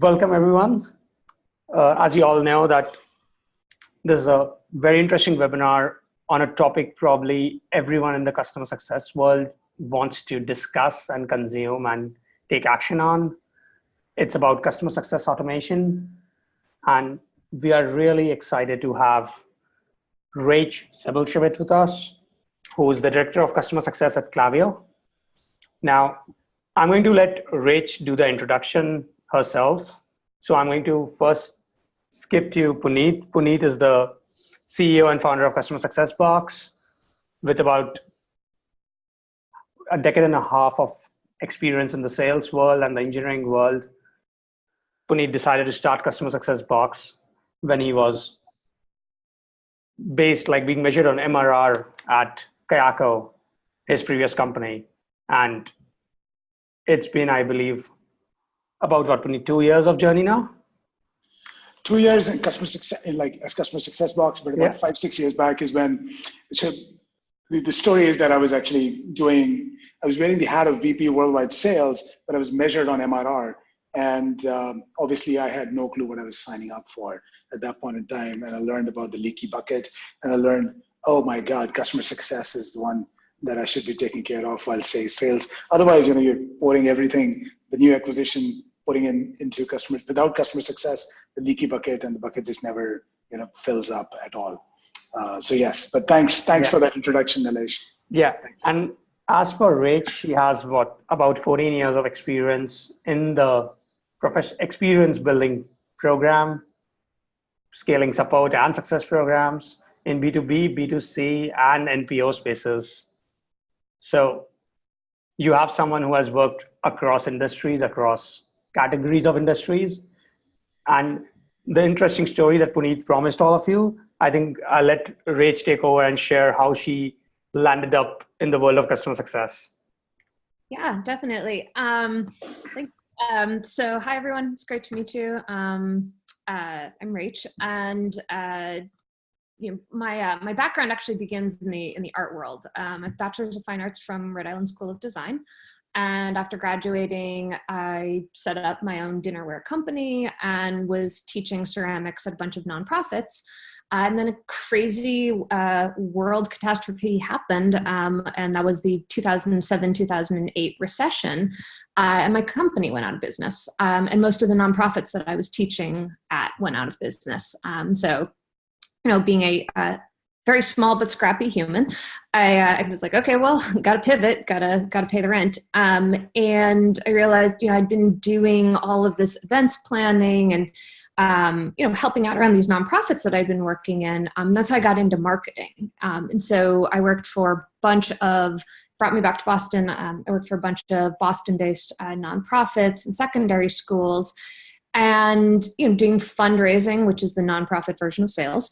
Welcome, everyone. As you all know, that this is a very interesting webinar on a topic probably everyone in the customer success world wants to discuss and consume and take action on. It's about customer success automation. And we are really excited to have Rach with us, who is the Director of Customer Success at Klaviyo. Now, I'm going to let Rach do the introduction herself. So I'm going to first skip to Puneet. Puneet is the CEO and founder of Customer Success Box with about a decade and a half of experience in the sales world and the engineering world. Puneet decided to start Customer Success Box when he was being measured on MRR at Kayako, his previous company. And it's been, I believe, about what, Puneet, 2 years of journey now? 2 years in customer success, as Customer Success Box, but about 5-6 years back is when, so the story is that I was wearing the hat of VP Worldwide Sales, but I was measured on MRR. And obviously I had no clue what I was signing up for at that point in time. And I learned about the leaky bucket, and I learned, oh my God, customer success is the one that I should be taking care of while say sales. Otherwise, you're pouring everything, the new acquisition, putting into customers without customer success, the leaky bucket, and the bucket just never, fills up at all. So yes, but thanks for that introduction, Nilesh. Yeah, and as for Rach, she has about 14 years of experience in the experience building program, scaling support and success programs in B2B, B2C, and NPO spaces. So you have someone who has worked across industries, across categories of industries. And the interesting story that Puneet promised all of you, I think I'll let Rach take over and share how she landed up in the world of customer success. Yeah, definitely. So hi, everyone. It's great to meet you. I'm Rach, and my background actually begins in the art world. I have a bachelor's of fine arts from Rhode Island School of Design. And after graduating, I set up my own dinnerware company and was teaching ceramics at a bunch of nonprofits. And then a crazy world catastrophe happened, and that was the 2007-2008 recession, and my company went out of business. And most of the nonprofits that I was teaching at went out of business. So, being a very small but scrappy human, I was like, okay, well, got to pivot, got to pay the rent. And I realized, I'd been doing all of this events planning and helping out around these nonprofits that I'd been working in. That's how I got into marketing. And so I worked for brought me back to Boston. I worked for a bunch of Boston-based nonprofits and secondary schools, and doing fundraising, which is the nonprofit version of sales,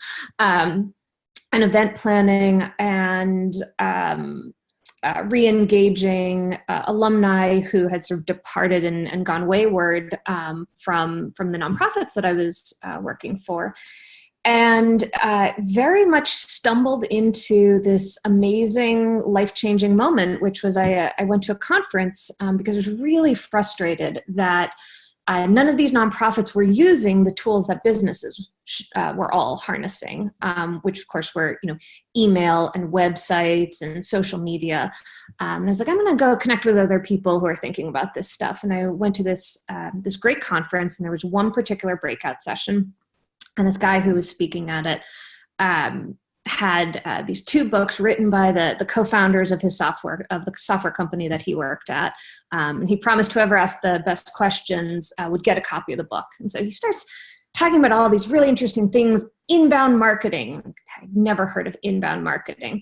and event planning, and re-engaging alumni who had sort of departed and gone wayward from the nonprofits that I was working for. And very much stumbled into this amazing life-changing moment, which was I went to a conference because I was really frustrated that none of these nonprofits were using the tools that businesses were all harnessing, which of course were, email and websites and social media. And I was like, I'm going to go connect with other people who are thinking about this stuff. And I went to this great conference, and there was one particular breakout session, and this guy who was speaking at it had these 2 books written by the co-founders of the software company that he worked at. And he promised whoever asked the best questions would get a copy of the book. And so he starts talking about all these really interesting things, inbound marketing. I'd never heard of inbound marketing.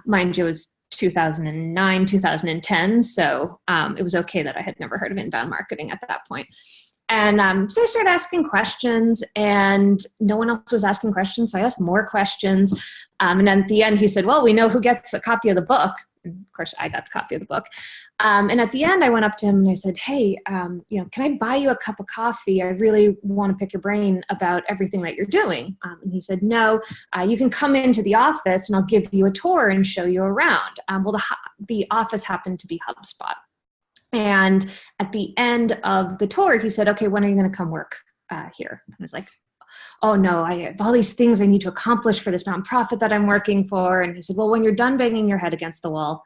Mind you, it was 2009, 2010. So it was okay that I had never heard of inbound marketing at that point. And so I started asking questions, and no one else was asking questions, so I asked more questions. And then at the end, he said, well, we know who gets a copy of the book. And of course, I got the copy of the book. And at the end, I went up to him and I said, hey, can I buy you a cup of coffee? I really want to pick your brain about everything that you're doing. And he said, no, you can come into the office and I'll give you a tour and show you around. Well, the office happened to be HubSpot. And at the end of the tour, he said, okay, when are you going to come work here? I was like, oh no, I have all these things I need to accomplish for this nonprofit that I'm working for. And he said, well, when you're done banging your head against the wall,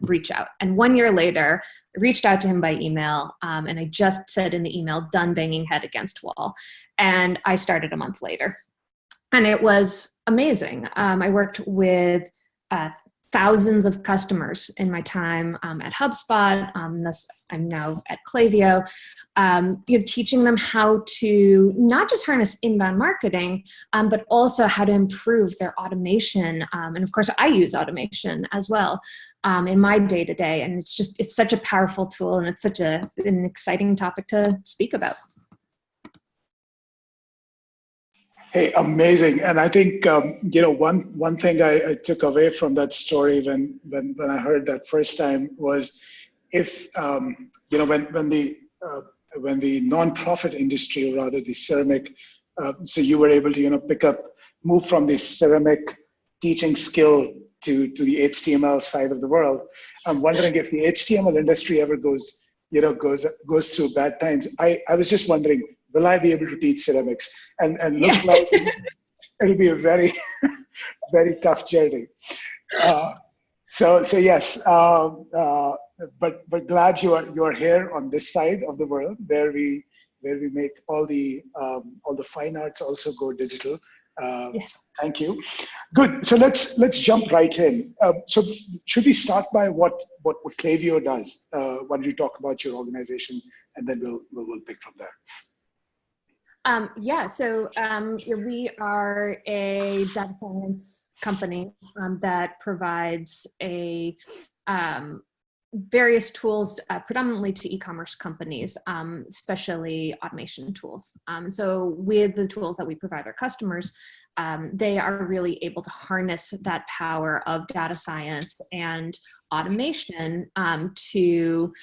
reach out. And 1 year later, I reached out to him by email. And I just said in the email, done banging head against wall. And I started a month later. And it was amazing. I worked with thousands of customers in my time at HubSpot. I'm now at Klaviyo. Teaching them how to not just harness inbound marketing, but also how to improve their automation. And of course, I use automation as well in my day-to-day. And it's such a powerful tool, and it's such an exciting topic to speak about. Hey, amazing. And I think, one thing I took away from that story when I heard that first time was when the nonprofit industry, or rather the ceramic, so you were able to, move from the ceramic teaching skill to the HTML side of the world. I'm wondering if the HTML industry ever goes through bad times. I was just wondering, will I be able to teach ceramics? And looks like it'll be a very, very tough journey. So yes, but glad you're here on this side of the world where we make all the fine arts also go digital. Yes. Thank you. Good. So let's jump right in. So should we start by what Klaviyo does? Why don't you talk about your organization, and then we'll pick from there. So we are a data science company that provides various tools predominantly to e-commerce companies, especially automation tools. So with the tools that we provide our customers, they are really able to harness that power of data science and automation to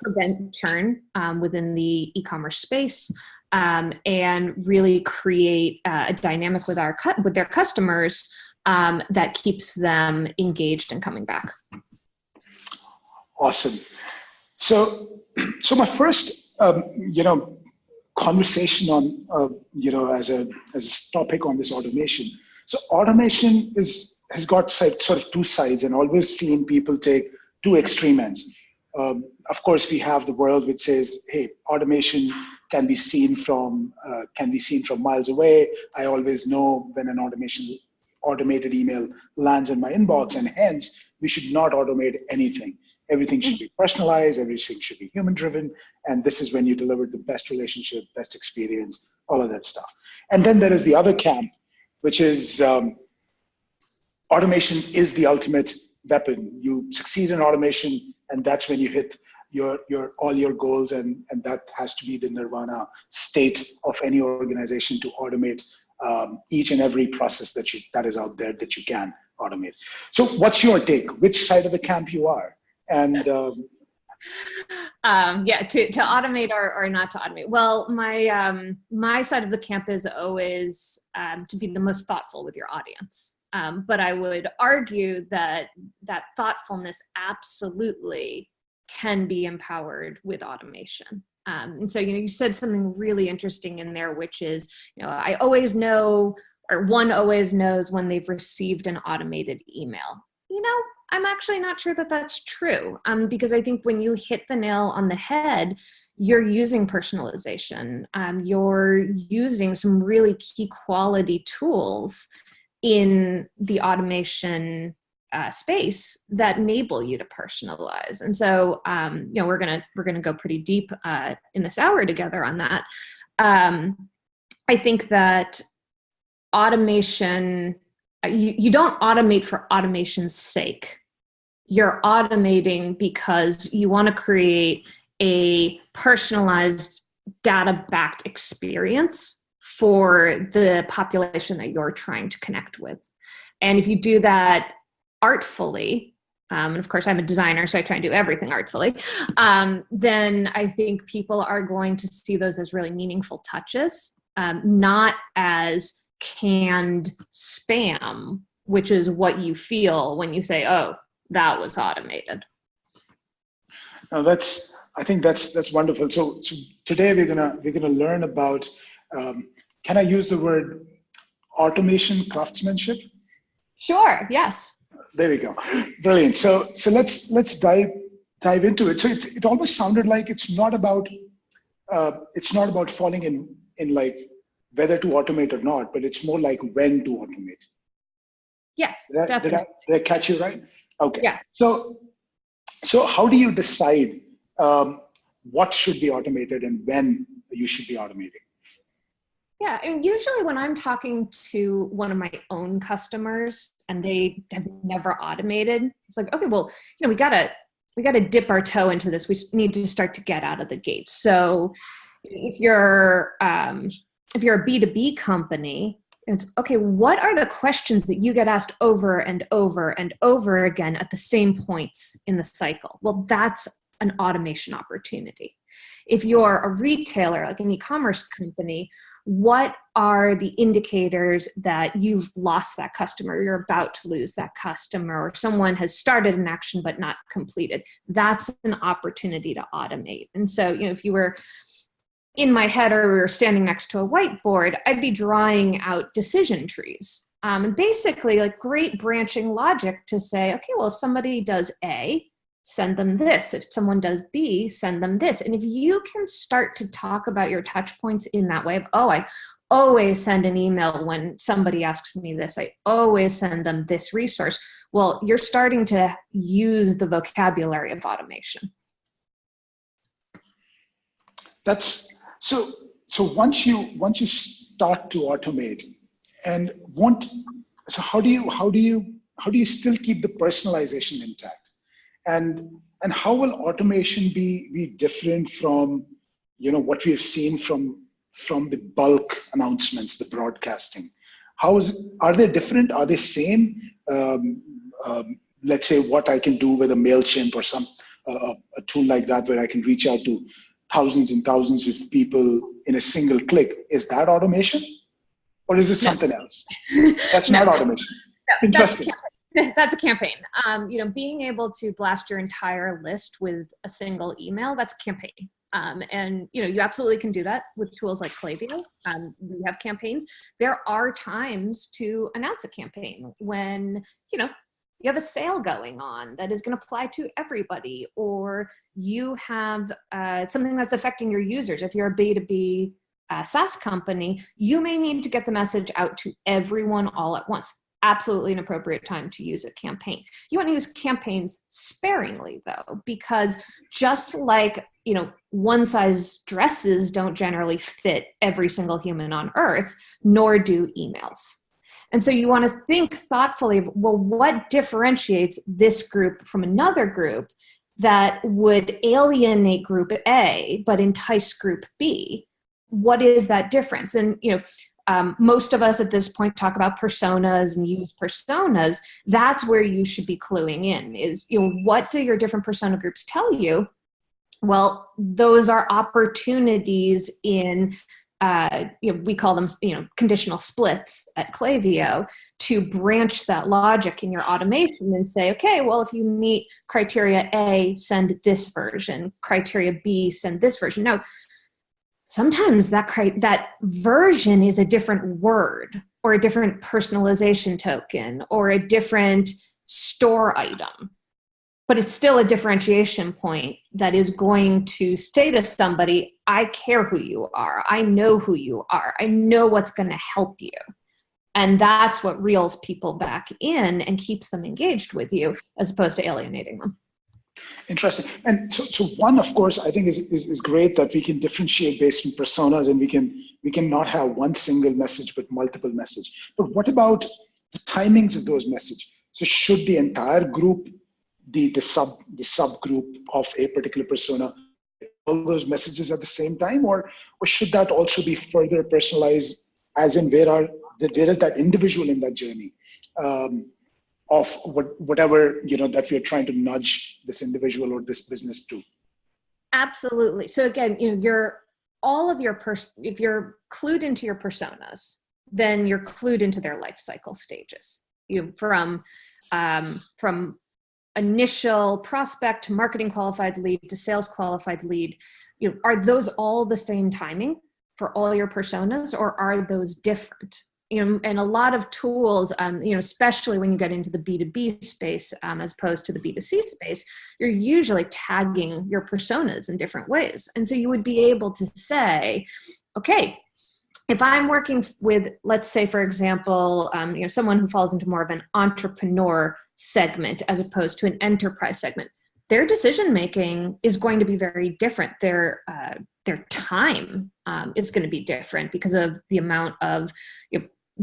prevent churn within the e-commerce space, and really create a dynamic with their customers that keeps them engaged and coming back. Awesome. So my first, conversation on, as a topic on this automation. So automation has got sort of two sides, and always seen people take two extreme ends. Of course, we have the world which says, hey, automation can be seen from miles away. I always know when an automated email lands in my inbox, and hence we should not automate anything. Everything should be personalized, everything should be human-driven, and this is when you deliver the best relationship, best experience, all of that stuff. And then there is the other camp, which is automation is the ultimate weapon. You succeed in automation, and that's when you hit all your goals, and that has to be the nirvana state of any organization, to automate each and every process that is out there that you can automate. So what's your take? Which side of the camp you are? And to automate or not to automate. Well, my side of the camp is always to be the most thoughtful with your audience. But I would argue that thoughtfulness absolutely can be empowered with automation. And so, you said something really interesting in there, which is, I always know, or one always knows when they've received an automated email. I'm actually not sure that that's true, because I think when you hit the nail on the head, you're using personalization. You're using some really key quality tools in the automation space that enable you to personalize. And so, we're gonna go pretty deep in this hour together on that. I think that automation, you don't automate for automation's sake. You're automating because you want to create a personalized, data-backed experience for the population that you're trying to connect with. And if you do that artfully, and of course I'm a designer, so I try and do everything artfully, then I think people are going to see those as really meaningful touches, not as canned spam, which is what you feel when you say, oh, that was automated. I think that's wonderful. So today we're gonna learn about. Can I use the word automation craftsmanship? Sure. Yes. There we go. Brilliant. So let's dive into it. So it almost sounded like it's not about falling in like whether to automate or not, but it's more like when to automate. Yes. Did I catch you right? Okay. Yeah. So how do you decide what should be automated and when you should be automating? Yeah, I mean, usually when I'm talking to one of my own customers and they have never automated, it's like, okay, well, we gotta dip our toe into this. We need to start to get out of the gate. So if you're a B2B company, it's okay, what are the questions that you get asked over and over and over again at the same points in the cycle? Well, that's an automation opportunity. If you're a retailer, like an e-commerce company, what are the indicators that you've lost that customer, you're about to lose that customer, or someone has started an action but not completed? That's an opportunity to automate. And so, if you were in my head or we were standing next to a whiteboard, I'd be drawing out decision trees. And basically like great branching logic to say, okay, well, if somebody does A, send them this. If someone does B, send them this. And if you can start to talk about your touch points in that way, I always send an email when somebody asks me this. I always send them this resource. Well, you're starting to use the vocabulary of automation. That's so once you start to automate and how do you still keep the personalization intact? And how will automation be different from what we have seen from the bulk announcements, the broadcasting? Are they different? Are they same? Let's say what I can do with a MailChimp or some a tool like that where I can reach out to thousands and thousands of people in a single click. Is that automation, or is it something else? That's not automation. No, Interesting. That's a campaign. Being able to blast your entire list with a single email, that's campaign. And you absolutely can do that with tools like Klaviyo. We have campaigns. There are times to announce a campaign when you have a sale going on that is going to apply to everybody, or you have something that's affecting your users. If you're a B2B SaaS company, you may need to get the message out to everyone all at once. Absolutely an appropriate time to use a campaign. You want to use campaigns sparingly though, because just like, one size dresses don't generally fit every single human on earth, nor do emails. And so you want to think thoughtfully of, well, what differentiates this group from another group that would alienate group A, but entice group B? What is that difference? And, most of us at this point talk about personas and use personas. That's where you should be cluing in is, what do your different persona groups tell you? Well, those are opportunities in, we call them, conditional splits at Klaviyo, to branch that logic in your automation and say, okay, well, if you meet criteria A, send this version, criteria B, send this version. Now, sometimes that version is a different word or a different personalization token or a different store item, but it's still a differentiation point that is going to say to somebody, I care who you are. I know who you are. I know what's going to help you. And that's what reels people back in and keeps them engaged with you as opposed to alienating them. Interesting. And so one, of course, I think is great that we can differentiate based on personas, and we can not have one single message but multiple message. But what about the timings of those messages? So should the entire group, the subgroup of a particular persona, all those messages at the same time, or should that also be further personalized, as in where is that individual in that journey? Of whatever that we are trying to nudge this individual or this business to. Absolutely. So again, if you're clued into your personas, then you're clued into their life cycle stages. From initial prospect to marketing qualified lead to sales qualified lead, are those all the same timing for all your personas, or are those different? And a lot of tools, especially when you get into the B2B space, as opposed to the B2C space, you're usually tagging your personas in different ways. And so you would be able to say, okay, if I'm working with, let's say, for example, someone who falls into more of an entrepreneur segment as opposed to an enterprise segment, their decision-making is going to be very different. Their time is going to be different because of the amount of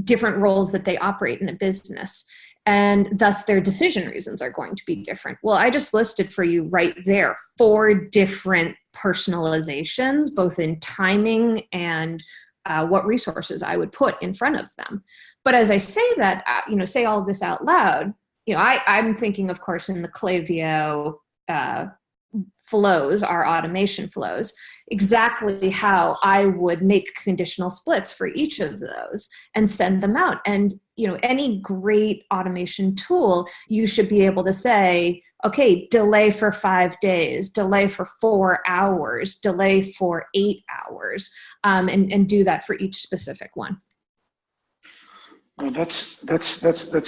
different roles that they operate in a business. And thus their decision reasons are going to be different. Well, I just listed for you right there 4 different personalizations, both in timing and what resources I would put in front of them. But as I say that, say all of this out loud, I'm thinking, of course, in the Klaviyo flows, our automation flows, exactly how I would make conditional splits for each of those and send them out. And, any great automation tool, you should be able to say, okay, delay for 5 days, delay for 4 hours, delay for 8 hours, and do that for each specific one. Well, that's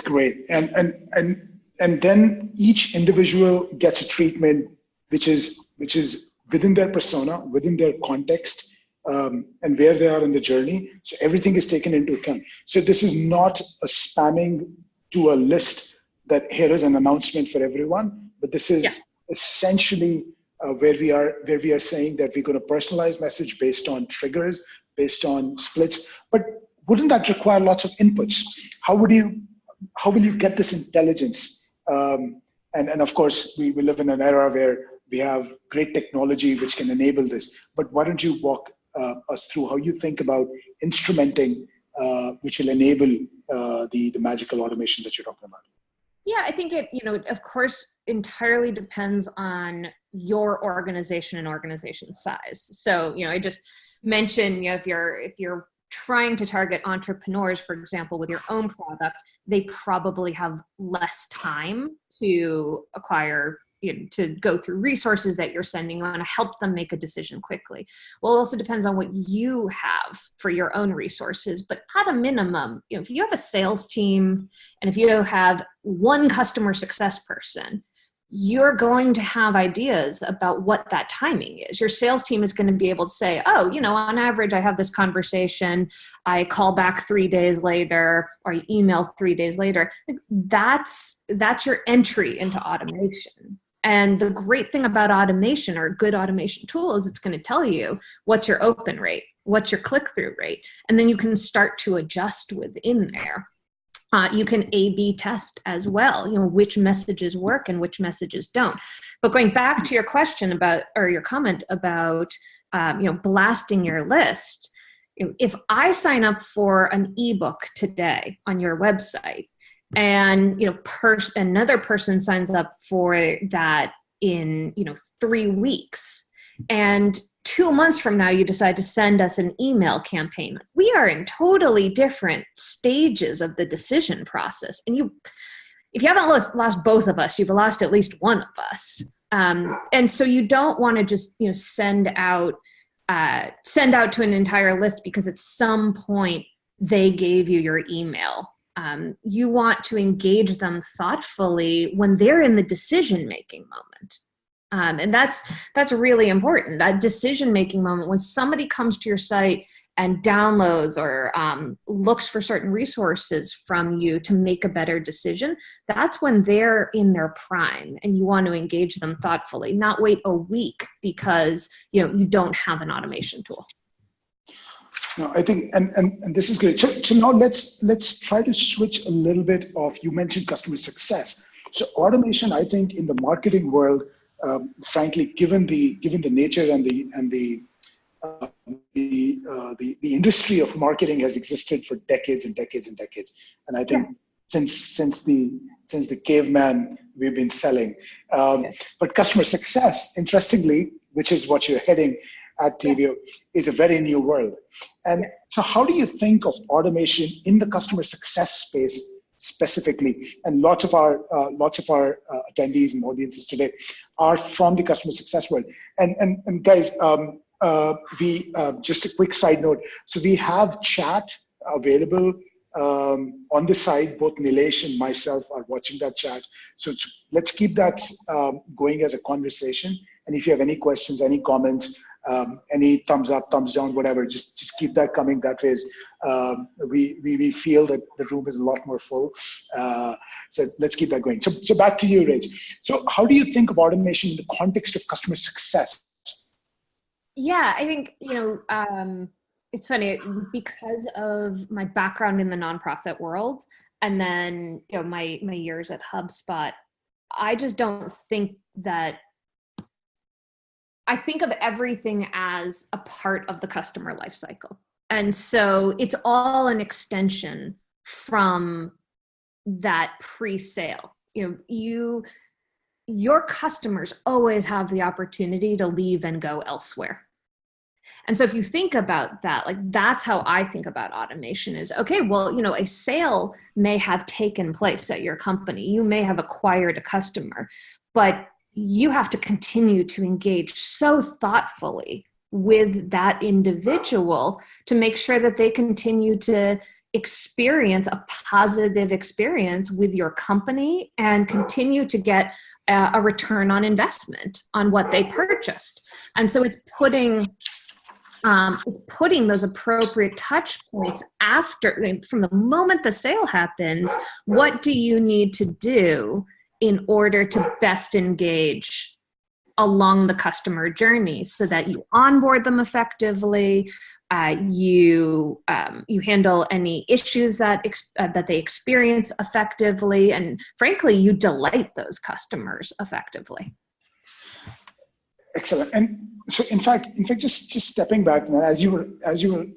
great. And then each individual gets a treatment which is within their persona, within their context, and where they are in the journey. So everything is taken into account. So this is not a spamming to a list that here is an announcement for everyone, but this is essentially where we are saying that we're going to personalize message based on triggers, based on splits. But wouldn't that require lots of inputs? How will you get this intelligence? And of course, we live in an era where we have great technology which can enable this. But why don't you walk us through how you think about instrumenting, which will enable the magical automation that you're talking about? Yeah, I think it, of course, entirely depends on your organization and organization size. So, I just mentioned, if you're trying to target entrepreneurs, for example, with your own product, they probably have less time to acquire, to go through resources that you're sending. You want to help them make a decision quickly. Well, it also depends on what you have for your own resources. But at a minimum, if you have a sales team and if you have one customer success person, you're going to have ideas about what that timing is. Your sales team is going to be able to say, oh, on average, I have this conversation, I call back 3 days later, or I email 3 days later. That's your entry into automation. And the great thing about automation, or a good automation tool, is it's going to tell you what's your open rate, what's your click-through rate, and then you can start to adjust within there. You can A/B test as well, which messages work and which messages don't. But going back to your question about, or your comment about, blasting your list, if I sign up for an ebook today on your website, and another person signs up for that in 3 weeks, and 2 months from now you decide to send us an email campaign, we are in totally different stages of the decision process. And if you haven't lost both of us, you've lost at least one of us. And so you don't want to just send out to an entire list because at some point they gave you your email. You want to engage them thoughtfully when they're in the decision-making moment. And that's really important. That decision-making moment, when somebody comes to your site and downloads or looks for certain resources from you to make a better decision, that's when they're in their prime, and you want to engage them thoughtfully, not wait a week because you don't have an automation tool. No, I think, and this is great. So now let's try to switch a little bit of, you mentioned customer success. So automation, I think, in the marketing world, frankly, given the nature and the industry of marketing has existed for decades and decades and decades, and I think since the caveman we've been selling. But customer success, interestingly, which is what you're heading at Klaviyo, is a very new world. And so how do you think of automation in the customer success space specifically. And lots of our attendees and audiences today are from the customer success world. And guys, just a quick side note. So we have chat available on the side. Both Nilesh and myself are watching that chat. So let's keep that going as a conversation. And if you have any questions, any comments, any thumbs up, thumbs down, whatever, just keep that coming. That way, we feel that the room is a lot more full. So let's keep that going. So back to you, Rach. So how do you think of automation in the context of customer success? Yeah, I think, it's funny because of my background in the nonprofit world and then, my years at HubSpot, I just don't think that, I think of everything as a part of the customer lifecycle. And so it's all an extension from that pre-sale. Your customers always have the opportunity to leave and go elsewhere. And so if you think about that, that's how I think about automation is, okay, well, a sale may have taken place at your company. You may have acquired a customer, but you have to continue to engage so thoughtfully with that individual to make sure that they continue to experience a positive experience with your company and continue to get a return on investment on what they purchased. And so it's putting those appropriate touch points from the moment the sale happens. What do you need to do in order to best engage along the customer journey so that you onboard them effectively, you handle any issues that they experience effectively, and frankly, you delight those customers effectively. Excellent. And so, in fact, just stepping back now, as you were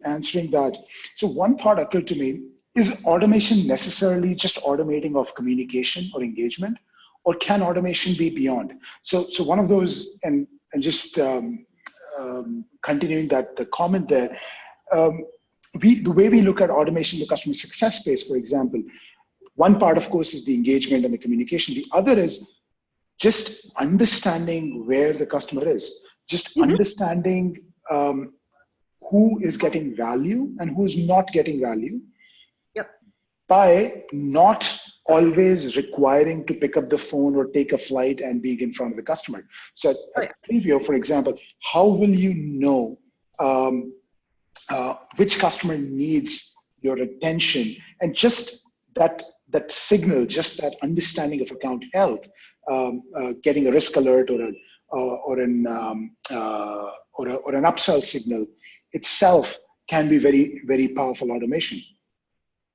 answering that, so one thought occurred to me: is automation necessarily just automating of communication or engagement, or can automation be beyond? So one of those, and just continuing the comment there, the way we look at automation in the customer success space, for example, one part, of course, is the engagement and the communication. The other is just understanding where the customer is, just understanding who is getting value and who's not getting value. Yep. By not always requiring to pick up the phone or take a flight and being in front of the customer. So at Previo, for example, how will you know which customer needs your attention? And just that signal, just that understanding of account health, getting a risk alert or an upsell signal itself can be very, very powerful automation.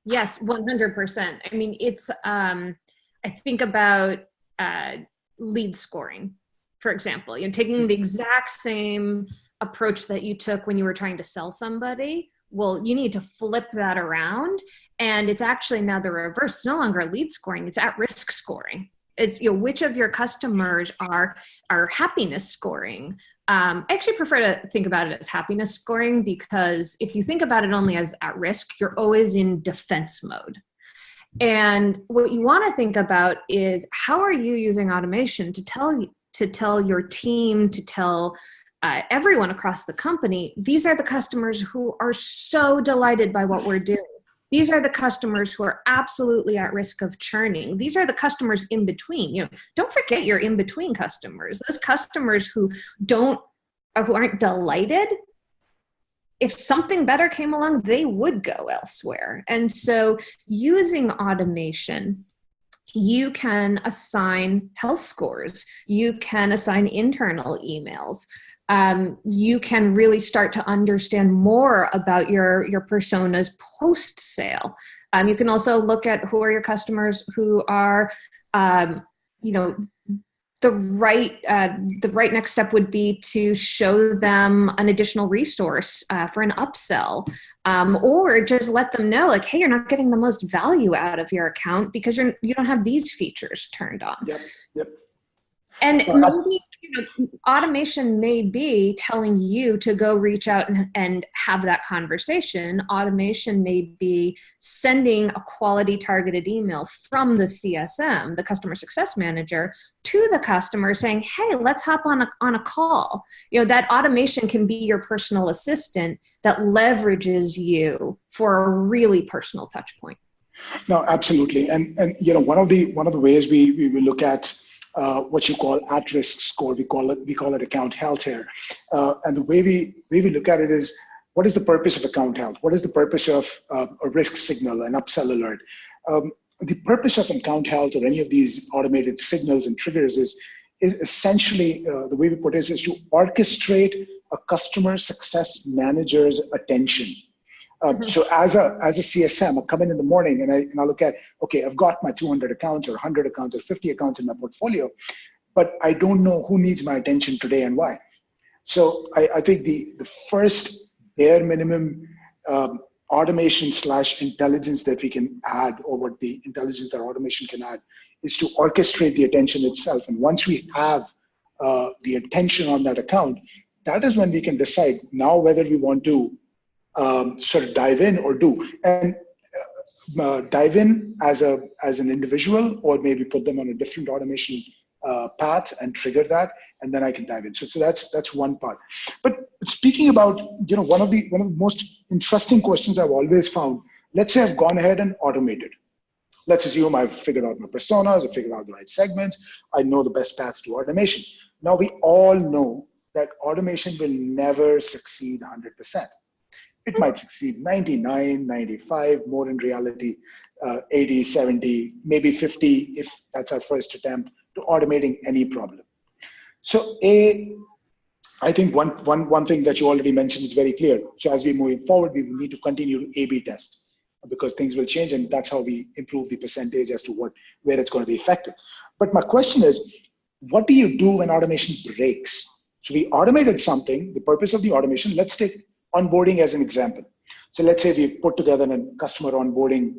Yes, 100%. I mean, it's, I think about lead scoring, for example, taking the exact same approach that you took when you were trying to sell somebody. Well, you need to flip that around. And it's actually now the reverse. It's no longer lead scoring, it's at-risk scoring. It's, which of your customers are happiness scoring. I actually prefer to think about it as happiness scoring, because if you think about it only as at risk, you're always in defense mode. And what you want to think about is, how are you using automation to tell your team, to tell everyone across the company, these are the customers who are so delighted by what we're doing. These are the customers who are absolutely at risk of churning. These are the customers in between. Don't forget your in-between customers. Those customers who aren't delighted, if something better came along, they would go elsewhere. And so using automation, you can assign health scores. You can assign internal emails. You can really start to understand more about your personas post-sale. You can also look at who are your customers who are, the right next step would be to show them an additional resource for an upsell, or just let them know, hey, you're not getting the most value out of your account because you don't have these features turned on. Yep. And maybe automation may be telling you to go reach out and have that conversation. Automation may be sending a quality targeted email from the CSM, the customer success manager, to the customer saying, hey, let's hop on a call. That automation can be your personal assistant that leverages you for a really personal touch point. No, absolutely. And one of the ways we will look at what you call at-risk score, we call it account health here. And the way we look at it is, what is the purpose of account health? What is the purpose of a risk signal, an upsell alert? The purpose of account health or any of these automated signals and triggers is essentially, the way we put it is to orchestrate a customer success manager's attention. So as a CSM, I come in the morning and I look at, okay, I've got my 200 accounts or 100 accounts or 50 accounts in my portfolio, but I don't know who needs my attention today and why. So I think the first bare minimum automation / intelligence that we can add, or what the intelligence that automation can add, is to orchestrate the attention itself. And once we have the attention on that account, that is when we can decide now whether we want to sort of dive in or do, and dive in as an individual, or maybe put them on a different automation path and trigger that, and then I can dive in. So that's one part. But speaking about, one of the most interesting questions I've always found, let's say I've gone ahead and automated. Let's assume I've figured out my personas, I've figured out the right segments, I know the best paths to automation. Now we all know that automation will never succeed 100%. It might succeed 99, 95, more in reality, 80, 70, maybe 50, if that's our first attempt to automating any problem. So I think one thing that you already mentioned is very clear. So as we're moving forward, we will need to continue to A/B test, because things will change, and that's how we improve the percentage as to where it's going to be effective. But my question is, what do you do when automation breaks? So we automated something, the purpose of the automation, let's take onboarding as an example. So let's say we've put together a customer onboarding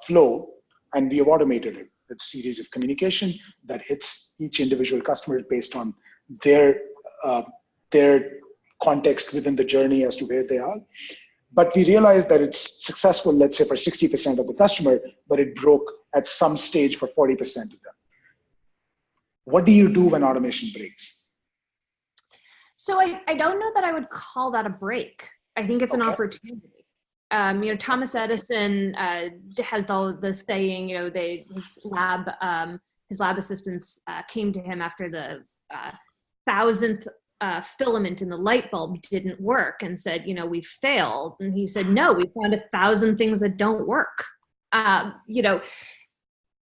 flow, and we have automated it. It's a series of communication that hits each individual customer based on their context within the journey as to where they are. But we realized that it's successful, let's say for 60% of the customer, but it broke at some stage for 40% of them. What do you do when automation breaks? So I don't know that I would call that a break. I think it's an opportunity. Thomas Edison has the saying, his lab assistants came to him after the 1,000th filament in the light bulb didn't work and said, we failed. And he said, no, we found 1,000 things that don't work.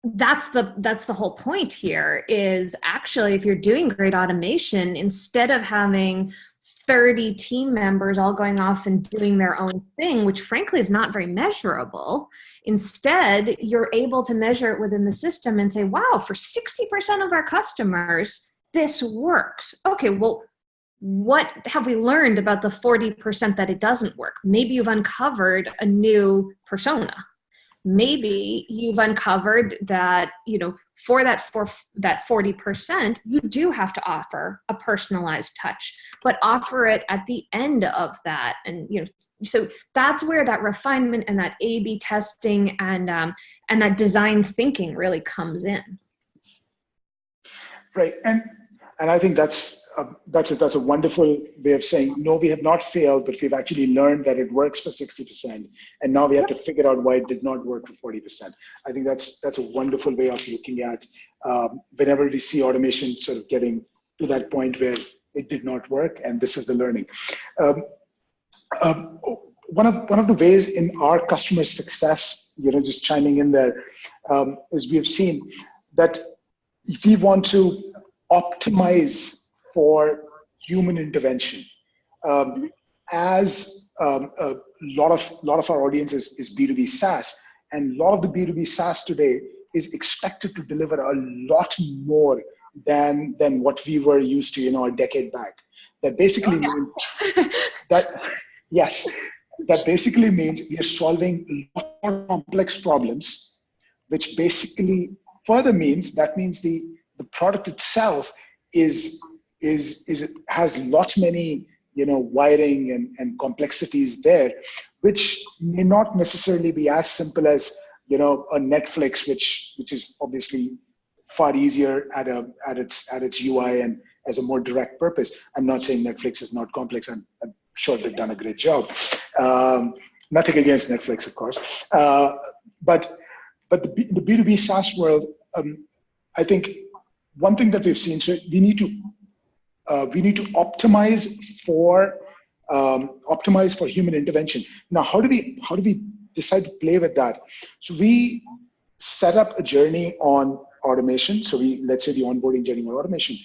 That's the whole point here, is actually, if you're doing great automation, instead of having 30 team members all going off and doing their own thing, which frankly is not very measurable, instead you're able to measure it within the system and say, wow, for 60% of our customers, this works. Okay, well, what have we learned about the 40% that it doesn't work? Maybe you've uncovered a new persona. Maybe you've uncovered that, for that 40%, you do have to offer a personalized touch, but offer it at the end of that. And, so that's where that refinement and that A/B testing and that design thinking really comes in. Right. And I think that's a wonderful way of saying, no, we have not failed, but we've actually learned that it works for 60%. And now we have to figure out why it did not work for 40%. I think that's a wonderful way of looking at whenever we see automation sort of getting to that point where it did not work, and this is the learning. One of the ways in our customer success, just chiming in there, is we have seen that if we want to optimize for human intervention, as a lot of our audience is B2B SaaS, and a lot of the B2B SaaS today is expected to deliver a lot more than what we were used to, a decade back. That basically means that, yes, that basically means we are solving a lot more complex problems, which basically further means the product itself has lot many, wiring and complexities there, which may not necessarily be as simple as, a Netflix, which is obviously far easier at its UI and as a more direct purpose. I'm not saying Netflix is not complex. I'm sure they've done a great job. Nothing against Netflix, of course. But the B2B SaaS world, I think one thing that we've seen, so we need to optimize for human intervention. Now, how do we decide to play with that? So we set up a journey on automation. So let's say the onboarding journey on automation.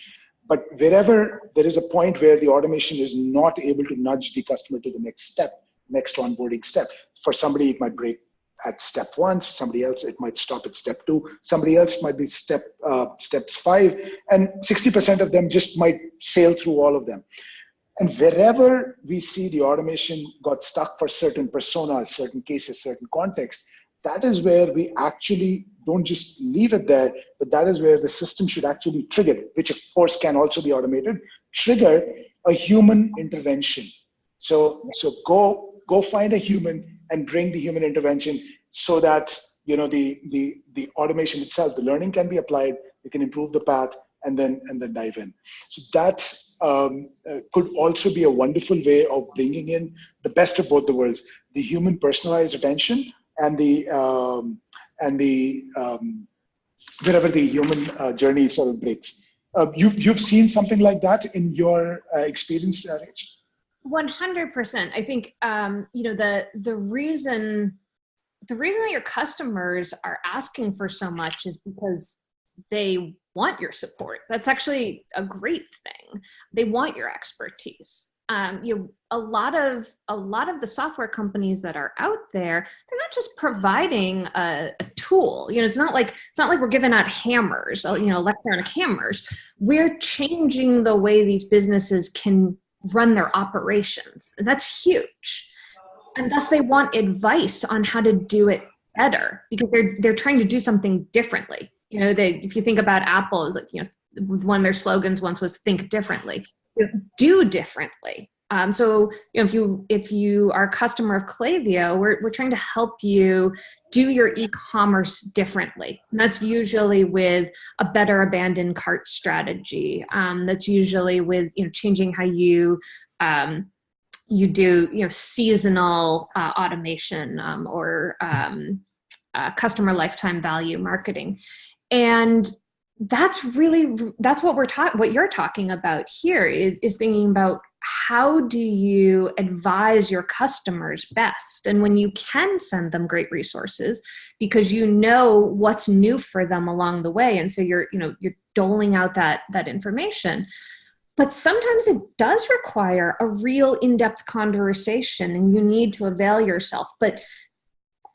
But wherever there is a point where the automation is not able to nudge the customer to the next onboarding step. For somebody, it might break at step 1. For somebody else, it might stop at step 2. Somebody else might be steps 5, and 60% of them just might sail through all of them. And wherever we see the automation got stuck for certain personas, certain cases, certain contexts, that is where we actually don't just leave it there, but that is where the system should actually trigger, which of course can also be automated, trigger a human intervention. So go find a human and bring the human intervention so that the automation itself, the learning can be applied, we can improve the path, and then dive in. So that could also be a wonderful way of bringing in the best of both the worlds: the human personalized attention and the wherever the human journey sort of breaks. You've seen something like that in your experience, Rach? 100%. I think the reason that your customers are asking for so much is because they want your support. That's actually a great thing. They want your expertise. A lot of the software companies that are out there, they're not just providing a tool. It's not like we're giving out hammers, electronic hammers. We're changing the way these businesses can run their operations, and that's huge. And thus, they want advice on how to do it better because they're trying to do something differently. If you think about Apple, it's like one of their slogans once was "Think differently." Do differently. So if you are a customer of Klaviyo, we're trying to help you do your e-commerce differently. And that's usually with a better abandoned cart strategy. That's usually with changing how you do seasonal automation or customer lifetime value marketing. And that's what you're talking about here is thinking about how do you advise your customers best. And when you can send them great resources because you know what's new for them along the way, and so you're doling out that information. But sometimes it does require a real in-depth conversation and you need to avail yourself. But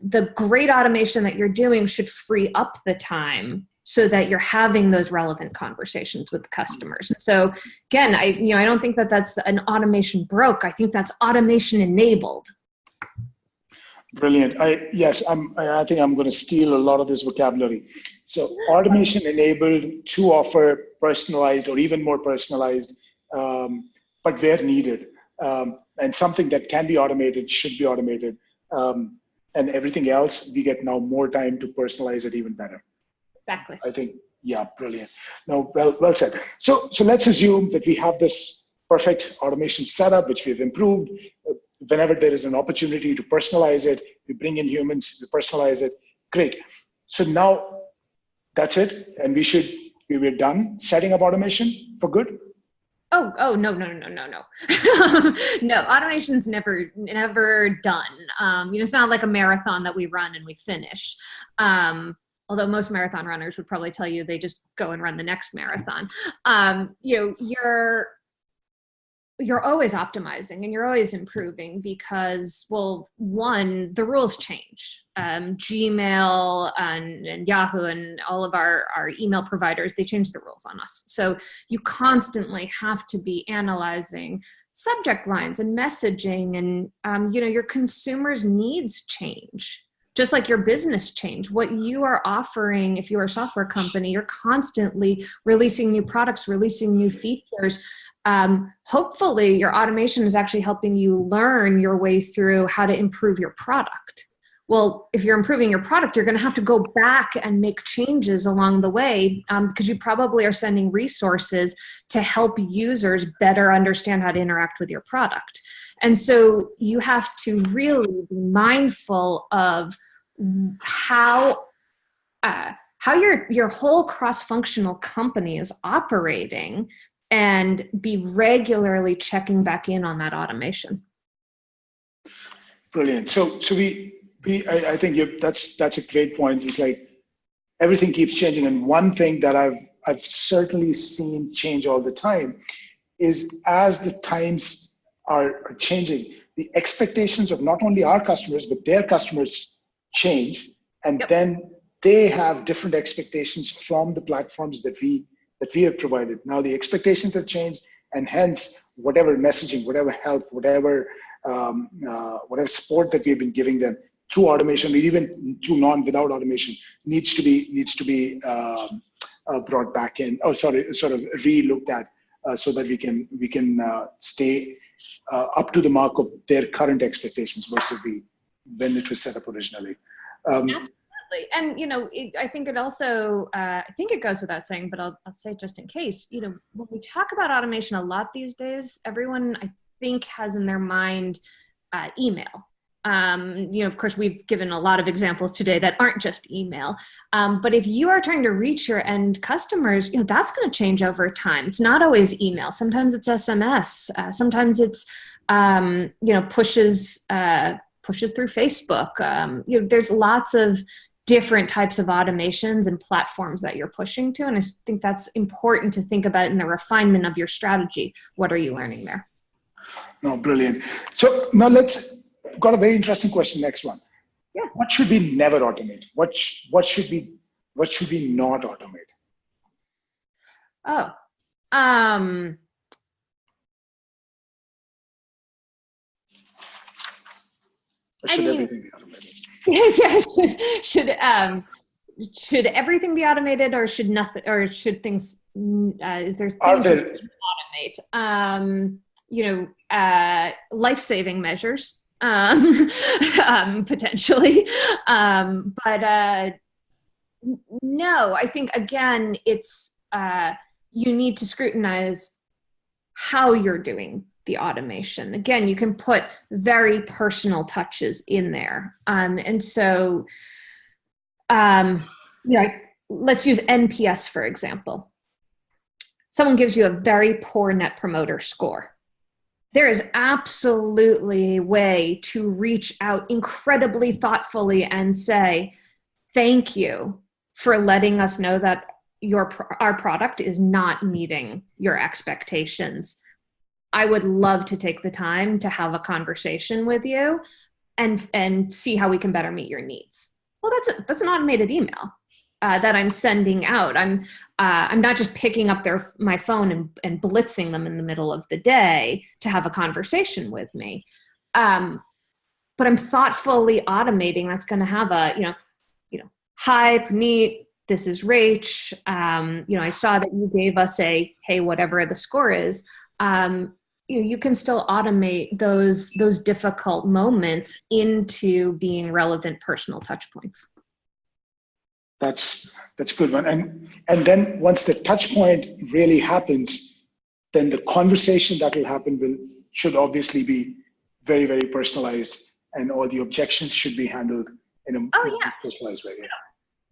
the great automation that you're doing should free up the time so that you're having those relevant conversations with customers. So again, I don't think that that's an automation broke. I think that's automation enabled. Brilliant. I think I'm going to steal a lot of this vocabulary. So automation enabled to offer personalized or even more personalized, but where needed. And something that can be automated should be automated. And everything else, we get now more time to personalize it even better. Exactly. I think, yeah, brilliant. No, well said. So let's assume that we have this perfect automation setup, which we've improved. Whenever there is an opportunity to personalize it, we bring in humans, we personalize it. Great. So now that's it, and we're done setting up automation for good. Oh no. No, automation's never done. It's not like a marathon that we run and we finish. Although most marathon runners would probably tell you they just go and run the next marathon. You're always optimizing and you're always improving because, well, one, the rules change. Gmail and Yahoo and all of our email providers, they change the rules on us. So you constantly have to be analyzing subject lines and messaging and, your consumers' needs change. just like your business change, what you are offering, if you're a software company, you're constantly releasing new products, releasing new features. Hopefully your automation is actually helping you learn your way through how to improve your product. Well, if you're improving your product, you're going to have to go back and make changes along the way, because you probably are sending resources to help users better understand how to interact with your product. And so you have to really be mindful of how your whole cross-functional company is operating, and be regularly checking back in on that automation. Brilliant. So I think that's a great point. It's like everything keeps changing, and one thing that I've certainly seen change all the time is as the times are changing, the expectations of not only our customers but their customers change, and Yep. then they have different expectations from the platforms that we have provided. Now the expectations have changed, and hence whatever messaging, whatever help, whatever support that we've been giving them through automation, or even without automation, needs to be brought back in. Sort of re-looked at, so that we can stay up to the mark of their current expectations versus when it was set up originally. Absolutely. And, I think it also, I think it goes without saying, but I'll say just in case, when we talk about automation a lot these days, everyone, I think, has in their mind email. Of course, we've given a lot of examples today that aren't just email. But if you are trying to reach your end customers, that's going to change over time. It's not always email. Sometimes it's SMS. Sometimes it's, pushes through Facebook. There's lots of different types of automations and platforms that you're pushing to. And I think that's important to think about in the refinement of your strategy. What are you learning there? No, brilliant. So now got a very interesting question. Next one. Yeah. What should we never automate? What should we not automate? Oh, Or should everything be automated? Yeah, should everything be automated, or should nothing, or should things? Is there things you should automate? Life-saving measures, potentially, but no. I think again, it's you need to scrutinize how you're doing the automation. Again, you can put very personal touches in there. And so, let's use NPS, for example. Someone gives you a very poor net promoter score. There is absolutely a way to reach out incredibly thoughtfully and say, thank you for letting us know that our product is not meeting your expectations. I would love to take the time to have a conversation with you and see how we can better meet your needs. Well, that's an automated email that I'm sending out. I'm not just picking up my phone and blitzing them in the middle of the day to have a conversation with me. But I'm thoughtfully automating. That's going to have a, hi, Puneet, this is Rach. I saw that you gave us a, hey, whatever the score is. You can still automate those difficult moments into being relevant personal touch points. That's a good one. And then once the touch point really happens, then the conversation that will happen should obviously be very, very personalized, and all the objections should be handled in a personalized way.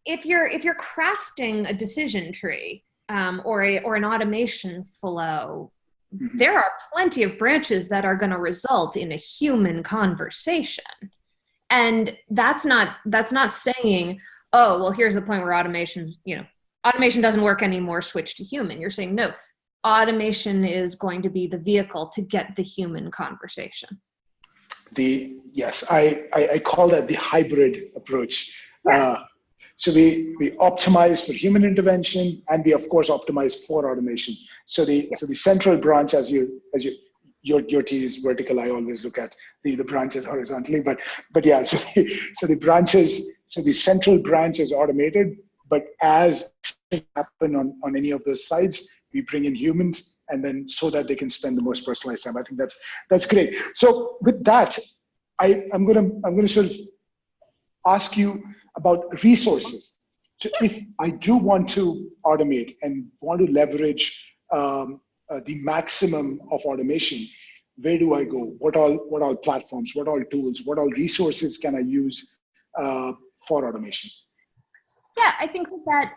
If you're crafting a decision tree or an automation flow, mm-hmm. there are plenty of branches that are going to result in a human conversation. And that's not saying, oh, well, here's the point where automation doesn't work anymore, switch to human. You're saying, no, automation is going to be the vehicle to get the human conversation. Yes, I call that the hybrid approach. Yeah. So we optimize for human intervention, and we of course optimize for automation. So the central branch, as you your team is vertical. I always look at the branches horizontally, but yeah. So the branches, so the central branch is automated, but as things happen on any of those sides, we bring in humans, and then so that they can spend the most personalized time. I think that's great. So with that, I'm gonna sort of ask you about resources. So if I do want to automate and want to leverage the maximum of automation, where do I go? What all platforms, what all tools, what all resources can I use for automation? Yeah, I think that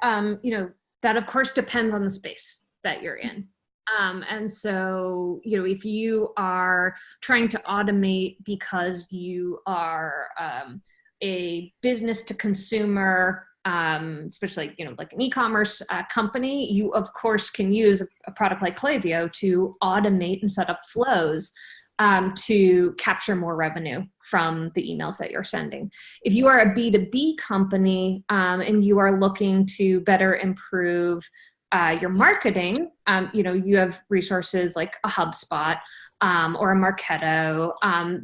that of course depends on the space that you're in. And so, if you are trying to automate because you are a business to consumer, especially, like an e-commerce company, you of course can use a product like Klaviyo to automate and set up flows to capture more revenue from the emails that you're sending. If you are a B2B company and you are looking to better improve your marketing, you have resources like a HubSpot or a Marketo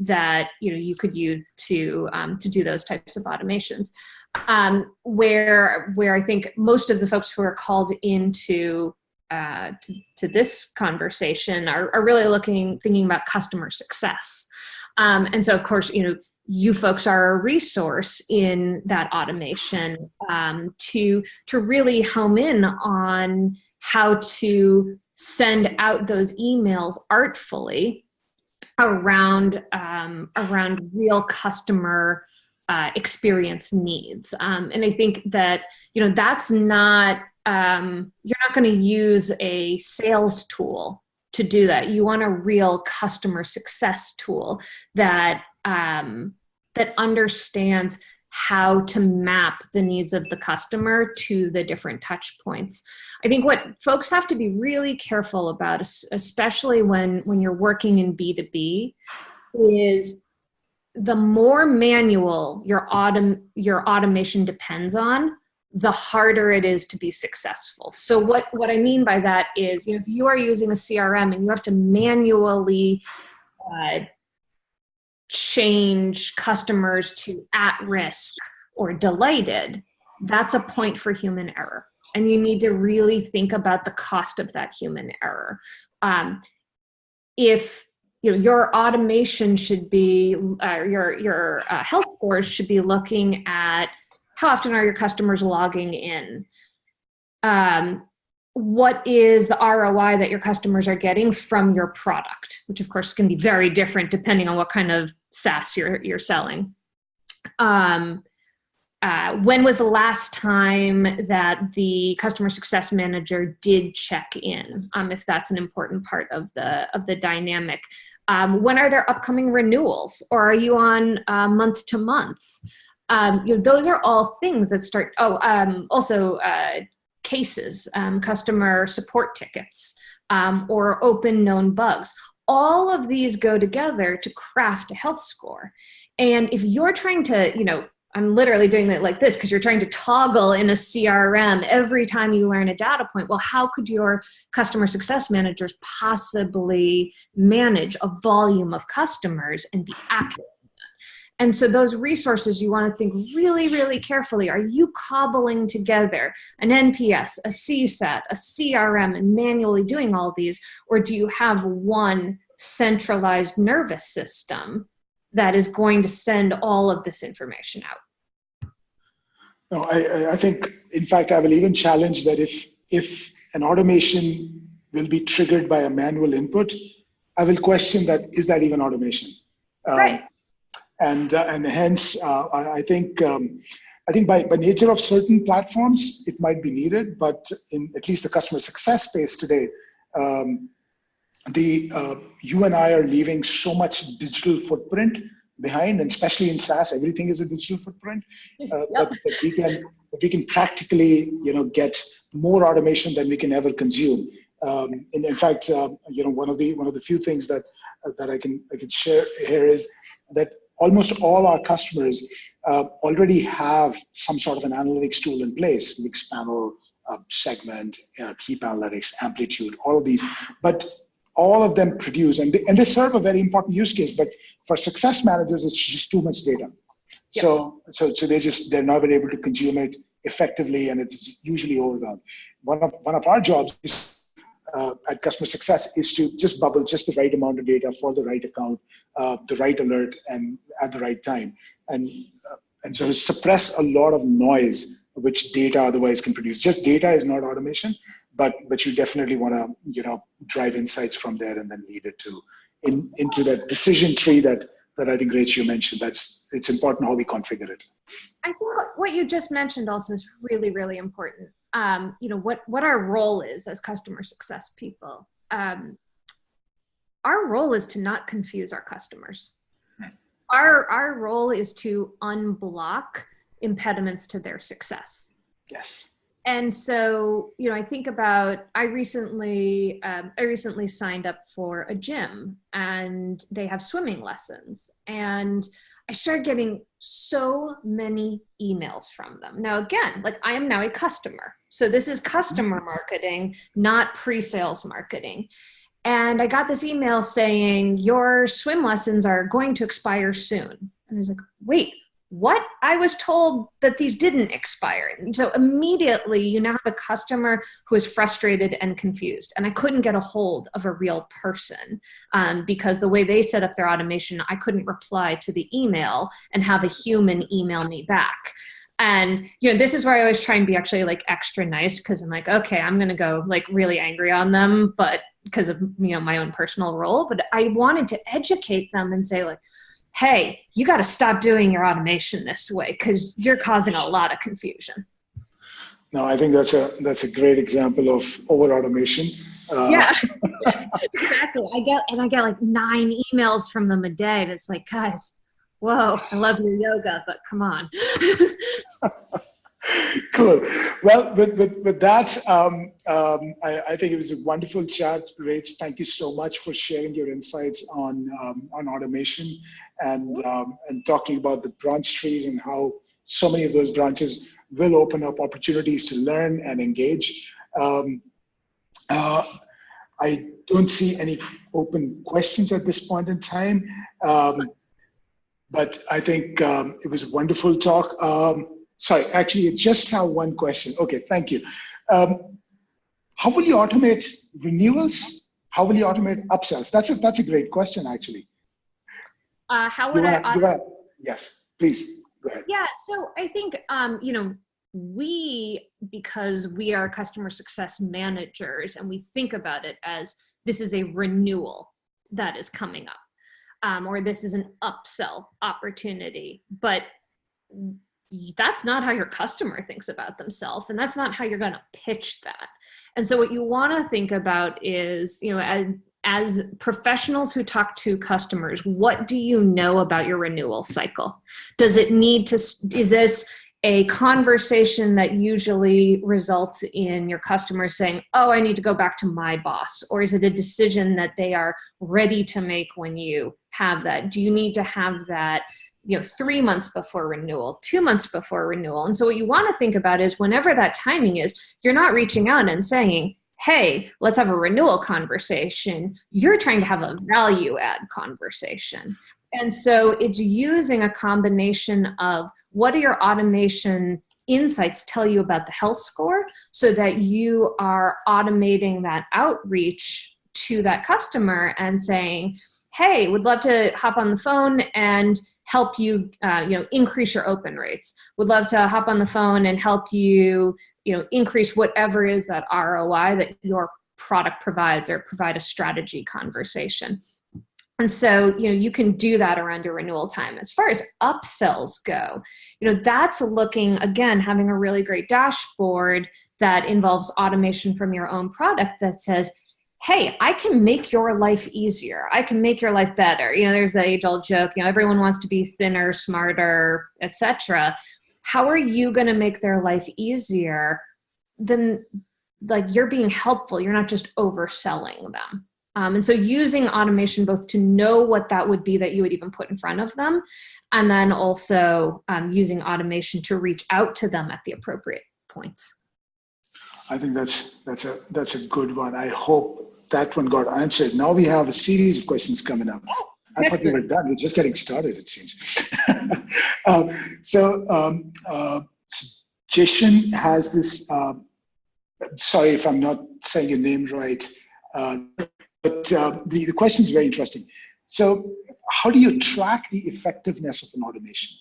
that you could use to do those types of automations. Where I think most of the folks who are called into to this conversation are really thinking about customer success. And so, of course, you folks are a resource in that automation to really home in on how to send out those emails artfully around real customer experience needs. And I think that that's not you're not going to use a sales tool to do that. You want a real customer success tool that that understands how to map the needs of the customer to the different touch points. I think what folks have to be really careful about, especially when you're working in B2B, is the more manual your automation depends on, the harder it is to be successful. So what I mean by that is, if you are using a CRM and you have to manually change customers to at risk or delighted, that's a point for human error. And you need to really think about the cost of that human error. If your automation should be, your health scores should be looking at how often are your customers logging in? What is the ROI that your customers are getting from your product, which of course can be very different depending on what kind of SaaS you're selling. When was the last time that the customer success manager did check in, if that's an important part of the dynamic? When are there upcoming renewals, or are you on month to month? Those are all things that start. Also cases, customer support tickets, or open known bugs. All of these go together to craft a health score. And if you're trying to, I'm literally doing it like this because you're trying to toggle in a CRM every time you learn a data point. Well, how could your customer success managers possibly manage a volume of customers and be accurate? And so those resources, you want to think really, really carefully. Are you cobbling together an NPS, a CSAT, a CRM, and manually doing all these? Or do you have one centralized nervous system that is going to send all of this information out? No, I think, in fact, I will even challenge that if an automation will be triggered by a manual input, I will question that, is that even automation? Right. And hence, I think by nature of certain platforms, it might be needed, but in at least the customer success space today, you and I are leaving so much digital footprint behind, and especially in SaaS, everything is a digital footprint. That we can practically, get more automation than we can ever consume. And in fact, one of the few things that I can share here is that almost all our customers already have some sort of an analytics tool in place: Mixpanel, Segment, Heap Analytics, Amplitude, all of these. But all of them produce, and they serve a very important use case, but for success managers, it's just too much data. Yep. So they're not been able to consume it effectively, and it's usually overwhelmed. One of our jobs is, at customer success, is to just bubble just the right amount of data for the right account, the right alert, and at the right time, and so suppress a lot of noise which data otherwise can produce. Just data is not automation, but you definitely want to drive insights from there and then lead it into that decision tree that I think, Rach, you mentioned. It's important how we configure it. I think what you just mentioned also is really, really important. What our role is as customer success people. Our role is to not confuse our customers. Our role is to unblock impediments to their success. Yes. And so, I think about, I recently signed up for a gym, and they have swimming lessons, and I started getting so many emails from them. Now, again, I am now a customer. So this is customer marketing, not pre-sales marketing. And I got this email saying, your swim lessons are going to expire soon. And I was like, wait, what? I was told that these didn't expire. And so immediately you now have a customer who is frustrated and confused. And I couldn't get a hold of a real person because the way they set up their automation, I couldn't reply to the email and have a human email me back. And, this is where I always try and be actually extra nice, because I'm like, okay, I'm going to go really angry on them, but because of, my own personal role. But I wanted to educate them and say hey, you got to stop doing your automation this way because you're causing a lot of confusion. No, I think that's a great example of over automation. Yeah, exactly. I get 9 emails from them a day, and it's like, guys, whoa, I love your yoga, but come on. Cool. Well, with that, I think it was a wonderful chat, Rach. Thank you so much for sharing your insights on automation and talking about the branch trees and how so many of those branches will open up opportunities to learn and engage. I don't see any open questions at this point in time, but I think it was a wonderful talk. Sorry, actually, I just have one question. Okay, thank you. How will you automate renewals? How will you automate upsells? That's a great question, actually. How would I automate? Yes, please, go ahead. Yeah, so I think, because we are customer success managers and we think about it as this is a renewal that is coming up, or this is an upsell opportunity, but that's not how your customer thinks about themselves, and that's not how you're going to pitch that. And so what you want to think about is, as professionals who talk to customers, what do you know about your renewal cycle? Is this a conversation that usually results in your customer saying, oh, I need to go back to my boss? Or is it a decision that they are ready to make when you have that? Do you need to have that 3 months before renewal, 2 months before renewal? And so what you want to think about is whenever that timing is, you're not reaching out and saying, hey, let's have a renewal conversation. You're trying to have a value add conversation. And so it's using a combination of what do your automation insights tell you about the health score so that you are automating that outreach to that customer and saying, hey, would love to hop on the phone and help you, increase your open rates. Would love to hop on the phone and help you, increase whatever is that ROI that your product provides, or provide a strategy conversation. And so, you can do that around your renewal time. As far as upsells go, that's looking, again, having a really great dashboard that involves automation from your own product that says, hey, I can make your life easier. I can make your life better. There's the age-old joke, everyone wants to be thinner, smarter, etc. How are you going to make their life easier? Then, you're being helpful. You're not just overselling them. And so using automation both to know what that would be that you would even put in front of them, and then also using automation to reach out to them at the appropriate points. I think that's a good one. I hope that one got answered. Now we have a series of questions coming up. I thought we were done. We're just getting started, it seems. Jason has this, sorry if I'm not saying your name right, but the question is very interesting. So how do you track the effectiveness of an automation?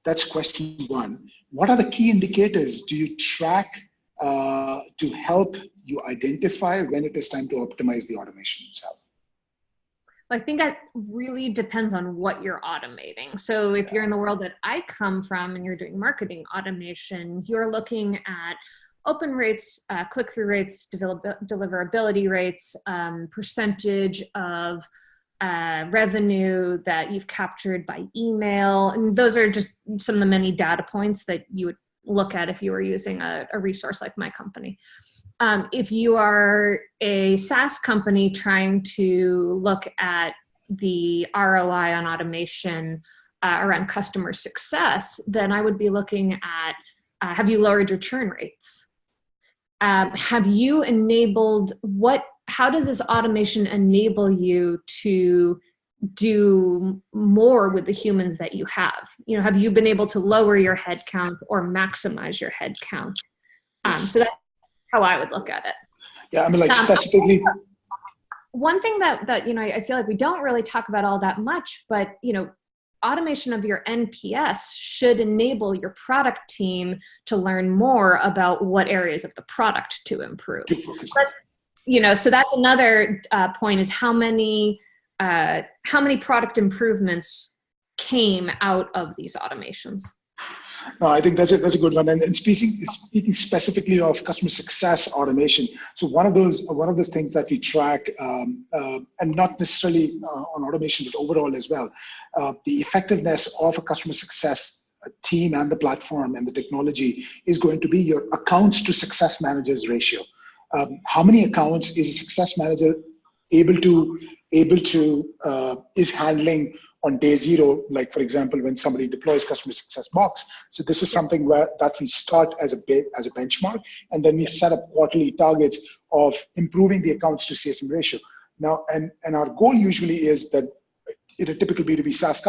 That's question one. What are the key indicators do you track to help you identify when it is time to optimize the automation itself? I think that really depends on what you're automating. So if you're in the world that I come from and you're doing marketing automation, you're looking at open rates, click-through rates, deliverability rates, percentage of revenue that you've captured by email. And those are just some of the many data points that you would look at if you were using a resource like my company. If you are a SaaS company trying to look at the ROI on automation around customer success, then I would be looking at, have you lowered your churn rates? Have you enabled, how does this automation enable you to do more with the humans that you have? You know, have you been able to lower your headcount or maximize your headcount? So that's how I would look at it. Yeah, I mean, like specifically. One thing that you know, I feel like we don't really talk about all that much, but you know, automation of your NPS should enable your product team to learn more about what areas of the product to improve. You know, so that's another point, is how many product improvements came out of these automations. No, I think that's a good one. And speaking specifically of customer success automation, so one of those things that we track, and not necessarily on automation, but overall as well, the effectiveness of a customer success team and the platform and the technology is going to be your accounts to success managers ratio. How many accounts is a success manager is handling on day zero, like for example, when somebody deploys customer success box. So this is something that we start as a benchmark, and then we set up quarterly targets of improving the accounts to CSM ratio. Now, and our goal usually is that in a typical B2B SaaS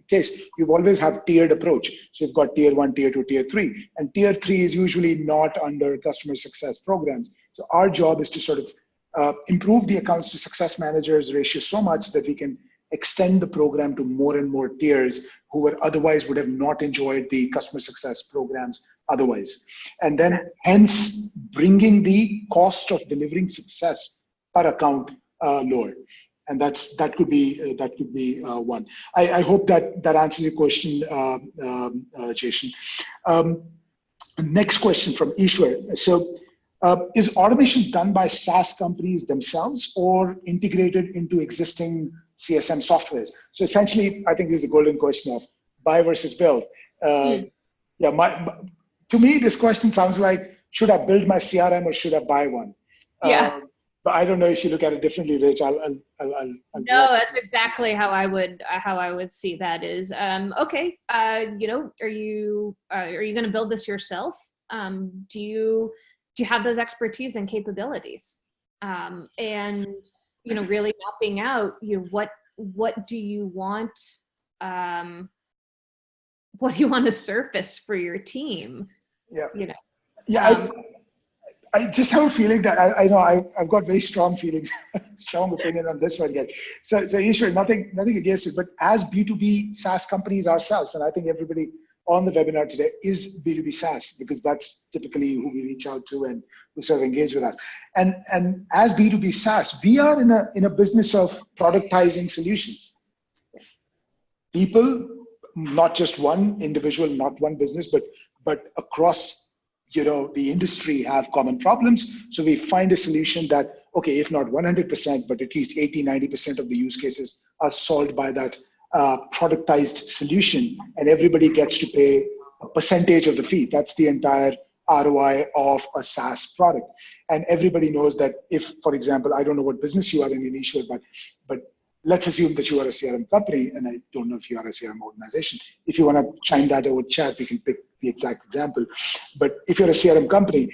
case, you've always have tiered approach. So you've got tier 1, tier 2, tier 3, and tier 3 is usually not under customer success programs. So our job is to sort of improve the accounts to success managers ratio so much that we can extend the program to more and more tiers who would have not enjoyed the customer success programs otherwise. And then hence bringing the cost of delivering success per account lower. And that could be one. I hope that answers your question, Jason. Next question from Ishwar. So is automation done by SaaS companies themselves or integrated into existing CSM softwares? So essentially, I think this is a golden question of buy versus build. To me, this question sounds like, should I build my CRM or should I buy one? Yeah. But I don't know if you look at it differently, Rach. No, that's exactly how I would see that. Is okay. You know, are you going to build this yourself? Do you have those expertise and capabilities? And you know, really mapping out, you know, what do you want? What do you want to surface for your team? Yeah. You know. Yeah. I just have a feeling that I know I've got very strong feelings, strong opinion on this one, guys. So Ishwar, nothing against it, but as B2B SaaS companies ourselves, and I think everybody on the webinar today is B2B SaaS, because that's typically who we reach out to and who sort of engage with us. And as B2B SaaS, we are in a business of productizing solutions. People, not just one individual, not one business, but across, you know, the industry have common problems. So we find a solution that, okay, if not 100%, but at least 80-90% of the use cases are solved by that productized solution, and everybody gets to pay a percentage of the fee. That's the entire ROI of a SaaS product. And everybody knows that if, for example, I don't know what business you are in Ishwar, but let's assume that you are a CRM company, and I don't know if you are a CRM organization. If you want to chime that over chat, we can pick the exact example. But if you're a CRM company,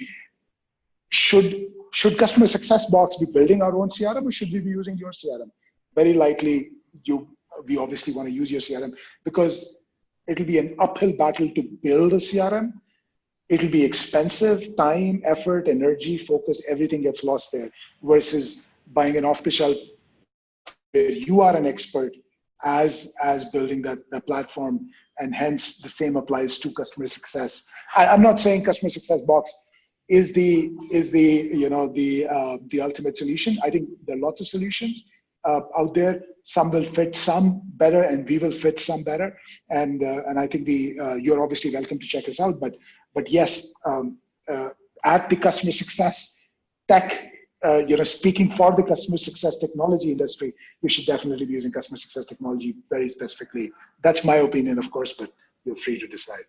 should should customer success box be building our own CRM, or should we be using your CRM? Very likely, we obviously want to use your CRM, because it'll be an uphill battle to build a CRM. It'll be expensive, time, effort, energy, focus, everything gets lost there, versus buying an off-the-shelf where you are an expert as building that platform, and hence the same applies to customer success. I'm not saying customer success box is the ultimate solution. I think there are lots of solutions out there. Some will fit some better, and we will fit some better. And I think you're obviously welcome to check us out. But yes, at the customer success tech, speaking for the customer success technology industry, you should definitely be using customer success technology very specifically. That's my opinion, of course, but you're free to decide.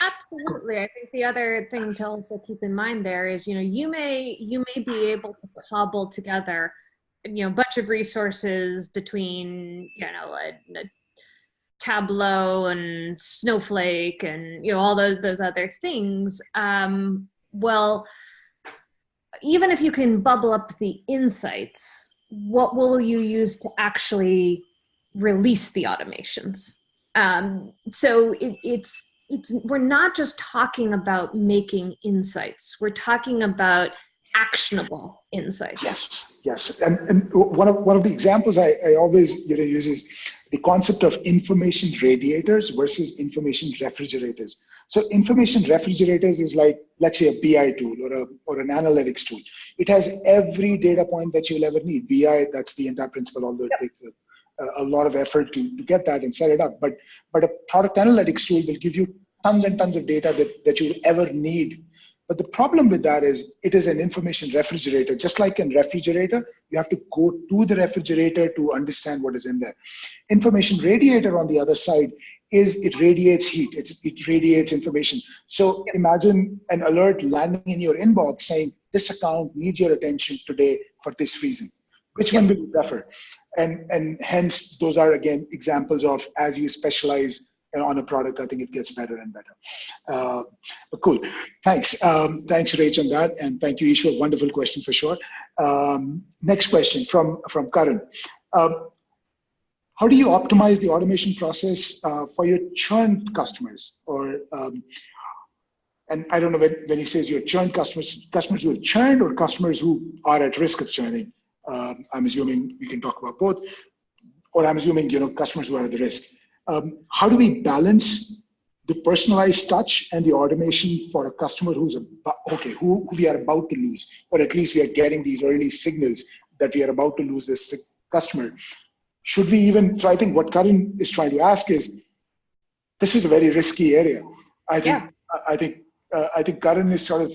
Absolutely. I think the other thing to also keep in mind there is, you may be able to cobble together, a bunch of resources between, a Tableau and Snowflake and, all those other things. Well, even if you can bubble up the insights, what will you use to actually release the automations? So we're not just talking about making insights. We're talking about actionable insights. Yes. And one of the examples I always use is the concept of information radiators versus information refrigerators. So information refrigerators is like, let's say, a BI tool or an analytics tool. It has every data point that you'll ever need. BI, that's the entire principle, although it takes a lot of effort to get that and set it up. But a product analytics tool will give you tons and tons of data that you'll ever need. But the problem with that is it is an information refrigerator. Just like in refrigerator, you have to go to the refrigerator to understand what is in there. Information radiator, on the other side, is it radiates heat. It radiates information. So imagine an alert landing in your inbox saying, this account needs your attention today for this reason. Which one will you prefer? And hence, those are, again, examples of, as you specialize on a product, I think it gets better and better. But cool. Thanks. Thanks, Rach, on that. And thank you, Ishwar. Wonderful question for sure. Next question from Karan. How do you optimize the automation process for your churned customers? And I don't know when he says your churned customers who have churned or customers who are at risk of churning. I'm assuming we can talk about both, or I'm assuming, customers who are at the risk. How do we balance the personalized touch and the automation for a customer who we are about to lose, or at least we are getting these early signals that we are about to lose this customer? Should we even, so I think what Karan is trying to ask is, this is a very risky area. I think Karan is sort of,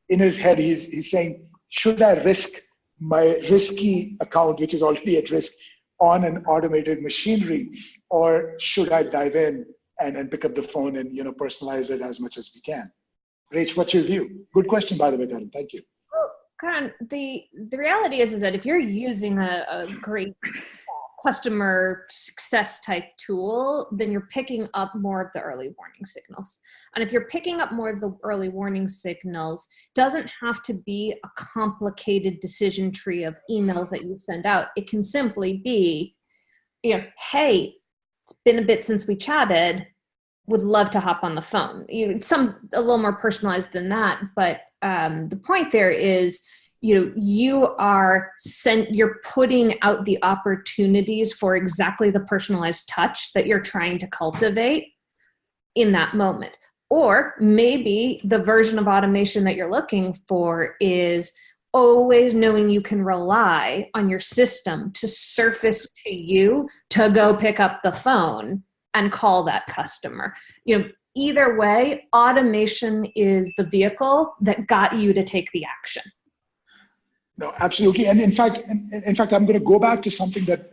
in his head, he's saying, should I risk my risky account, which is already at risk, on an automated machinery, or should I dive in and pick up the phone and personalize it as much as we can? Rach, what's your view? Good question, by the way, Karan. Thank you. Well, Karan, the reality is that if you're using a great customer success type tool, then you're picking up more of the early warning signals. And if you're picking up more of the early warning signals, doesn't have to be a complicated decision tree of emails that you send out. It can simply be, hey, it's been a bit since we chatted, would love to hop on the phone. A little more personalized than that, but the point there is, you're putting out the opportunities for exactly the personalized touch that you're trying to cultivate in that moment. Or maybe the version of automation that you're looking for is always knowing you can rely on your system to surface to you to go pick up the phone and call that customer. Either way, automation is the vehicle that got you to take the action. No, absolutely. And in fact, I'm going to go back to something that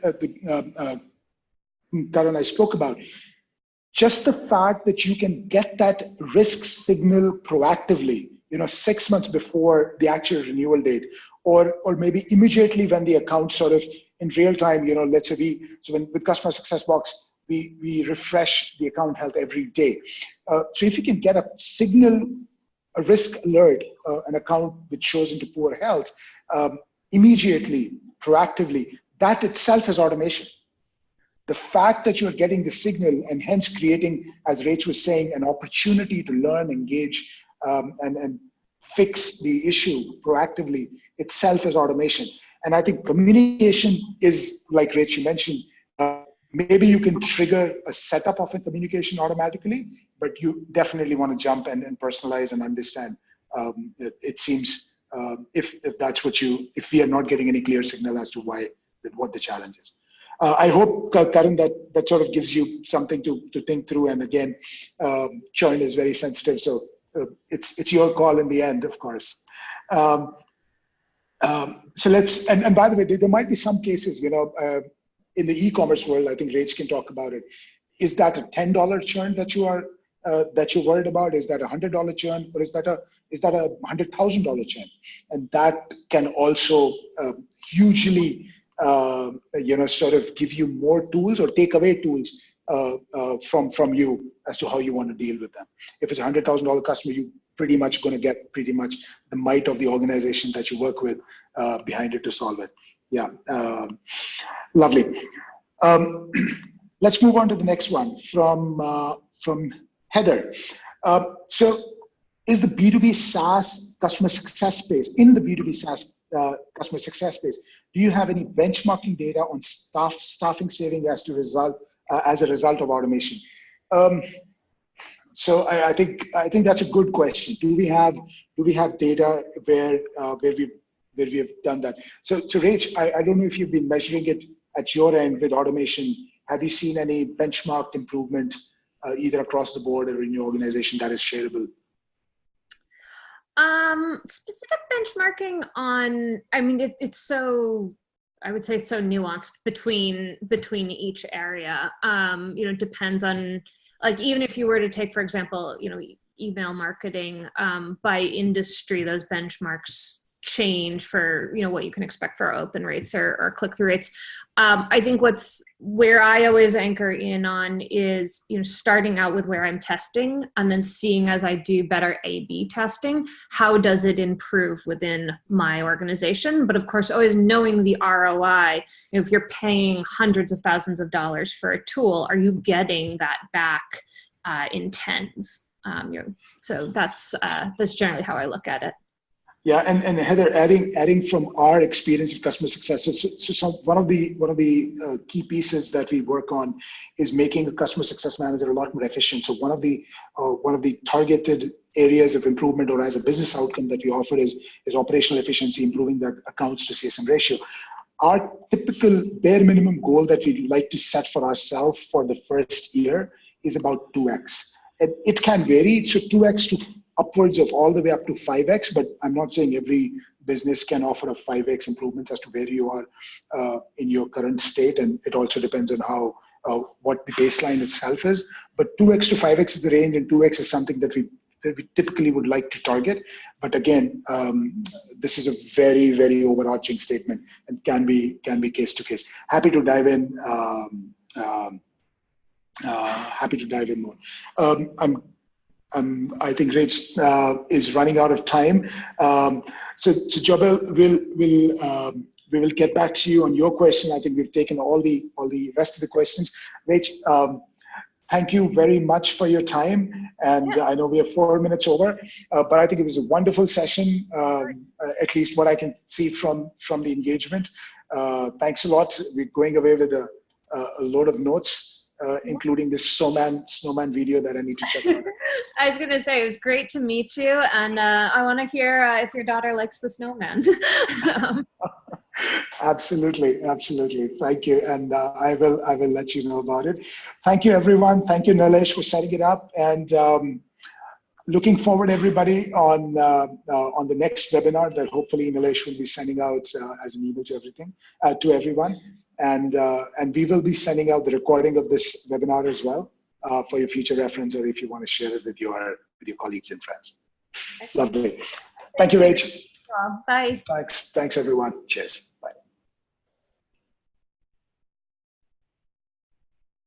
Karan and I spoke about. Just the fact that you can get that risk signal proactively, 6 months before the actual renewal date, or maybe immediately when the account sort of in real time, let's say with Customer Success Box, we refresh the account health every day. So if you can get a signal a risk alert, an account which shows into poor health, immediately, proactively, that itself is automation. The fact that you're getting the signal and hence creating, as Rach was saying, an opportunity to learn, engage, and fix the issue proactively itself is automation. And I think communication is, like Rach mentioned, maybe you can trigger a setup of a communication automatically, but you definitely want to jump and personalize and understand. It seems if that's what if we are not getting any clear signal as to what the challenge is. I hope, Karan, that sort of gives you something to think through. And again, churn is very sensitive, so it's your call in the end, of course. So let's, and by the way, there might be some cases, in the e-commerce world, I think Rach can talk about it. Is that a $10 churn that you're worried about? Is that a $100 churn, or is that a $100,000 churn? And that can also hugely, sort of give you more tools or take away tools from you as to how you want to deal with them. If it's a $100,000 customer, you pretty much going to get pretty much the might of the organization that you work with behind it to solve it. Yeah, lovely. Let's move on to the next one from Heather. So is the B2B SaaS customer success space, in the B2B SaaS customer success space, do you have any benchmarking data on staffing saving as a result of automation? So I think that's a good question. Do we have data where we have done that? So Rach, I don't know if you've been measuring it at your end with automation. Have you seen any benchmarked improvement either across the board or in your organization that is shareable? Specific benchmarking on, I mean, it's so, I would say so nuanced between each area. Depends on, like, even if you were to take, for example, email marketing, by industry, those benchmarks change for what you can expect for open rates or click-through rates. I think where I always anchor in on is starting out with where I'm testing and then seeing, as I do better A/B testing, how does it improve within my organization. But of course, always knowing the ROI. If you're paying hundreds of thousands of dollars for a tool, are you getting that back in tens? So that's generally how I look at it. Yeah, and Heather, adding from our experience of customer success, so one of the key pieces that we work on is making a customer success manager a lot more efficient. So one of the targeted areas of improvement, or as a business outcome that we offer, is operational efficiency, improving that accounts to CSM ratio. Our typical bare minimum goal that we'd like to set for ourselves for the first year is about 2x. It can vary, so 2x to upwards of all the way up to 5x, but I'm not saying every business can offer a 5x improvement as to where you are in your current state, and it also depends on what the baseline itself is. But 2x to 5x is the range, and 2x is something that we typically would like to target. But again, this is a very, very overarching statement and can be case to case. Happy to dive in. Happy to dive in more. I think Rach is running out of time. So Jobel, we will get back to you on your question. I think we've taken all the rest of the questions. Rach, thank you very much for your time. And I know we have 4 minutes over, but I think it was a wonderful session, at least what I can see from the engagement. Thanks a lot. We're going away with a load of notes. Including this snowman video that I need to check out. I was going to say, it was great to meet you, and I want to hear if your daughter likes the snowman. Absolutely. Thank you, and I will let you know about it. Thank you, everyone. Thank you, Nilesh, for setting it up, and looking forward, everybody, on the next webinar that hopefully Nilesh will be sending out as an email to everyone. And we will be sending out the recording of this webinar as well for your future reference, or if you want to share it with your colleagues and friends. Lovely. Thank you, Rach. Bye. Thanks, everyone. Cheers.